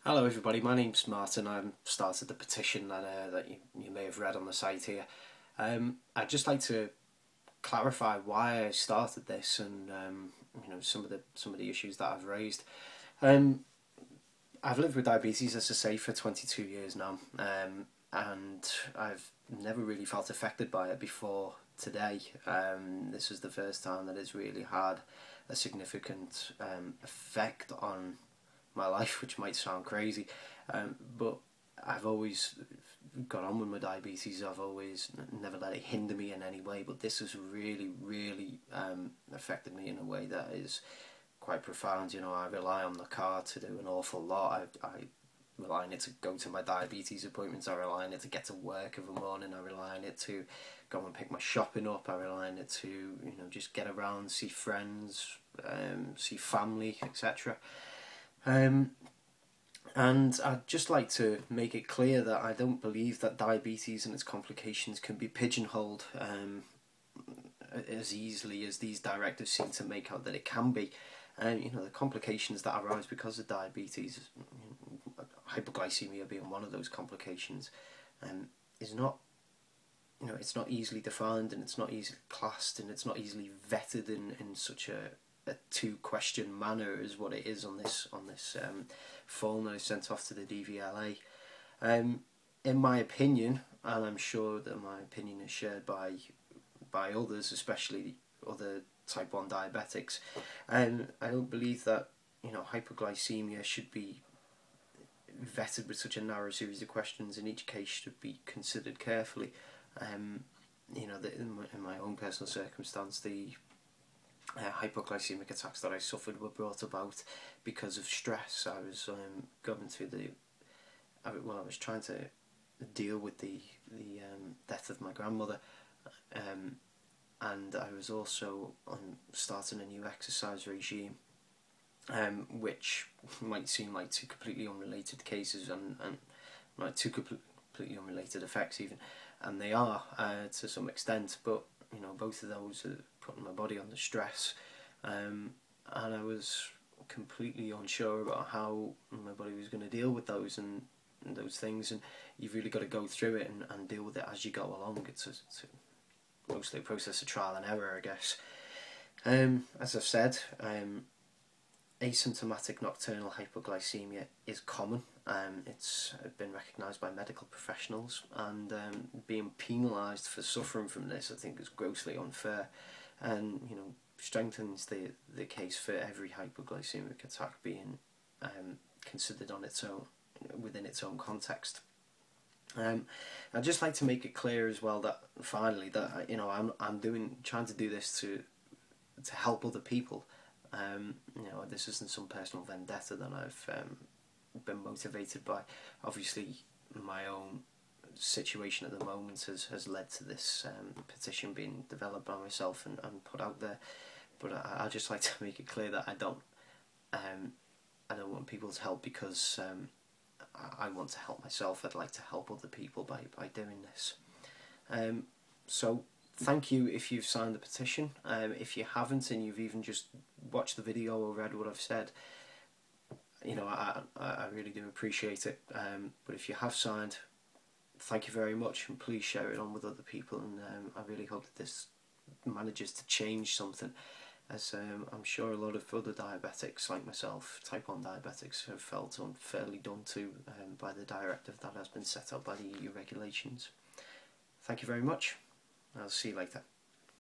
Hello everybody, my name's Martin. I've started the petition that you may have read on the site here. I'd just like to clarify why I started this and some of the issues that I've raised. I've lived with diabetes, as I say, for 22 years now, and I've never really felt affected by it before today. This is the first time that it's really had a significant effect on my life, which might sound crazy, but I've always got on with my diabetes. I've always never let it hinder me in any way, but this has really affected me in a way that is quite profound. You know, I rely on the car to do an awful lot. I rely on it to go to my diabetes appointments. I rely on it to get to work every morning. I rely on it to go and pick my shopping up. I rely on it to just get around, see friends, see family, etc. And I'd just like to make it clear that I don't believe that diabetes and its complications can be pigeonholed as easily as these directives seem to make out that it can be. The complications that arise because of diabetes, hypoglycemia being one of those complications, is not, it's not easily defined, and it's not easily classed, and it's not easily vetted in such a two-question manner as what it is on this form that I sent off to the DVLA. In my opinion, and I'm sure that my opinion is shared by others, especially other type 1 diabetics, I don't believe that hypoglycemia should be vetted with such a narrow series of questions, and each case should be considered carefully. In my own personal circumstance, the hypoglycemic attacks that I suffered were brought about because of stress. I was going through I was trying to deal with the death of my grandmother, and I was also starting a new exercise regime, which might seem like two completely unrelated cases and like two completely unrelated effects even, and they are to some extent, but both of those are putting my body under stress, and I was completely unsure about how my body was going to deal with those and those things, and you've really got to go through it and deal with it as you go along. It's mostly a process of trial and error, I guess. As I've said, asymptomatic nocturnal hypoglycemia is common. It's been recognised by medical professionals, and being penalised for suffering from this, I think, is grossly unfair, and strengthens the case for every hypoglycemic attack being considered on its own, within its own context. I'd just like to make it clear as well that finally that I'm trying to do this to help other people. This isn't some personal vendetta that I've been motivated by. Obviously, my own situation at the moment has led to this petition being developed by myself and put out there. But I just like to make it clear that I don't want people to help because I want to help myself. I'd like to help other people by doing this. So thank you if you've signed the petition. If you haven't and you've even just watched the video or read what I've said, I really do appreciate it. But if you have signed, thank you very much, and please share it on with other people, and I really hope that this manages to change something, as I'm sure a lot of other diabetics like myself, type 1 diabetics, have felt unfairly done to by the directive that has been set up by the EU regulations. Thank you very much. I'll see you later.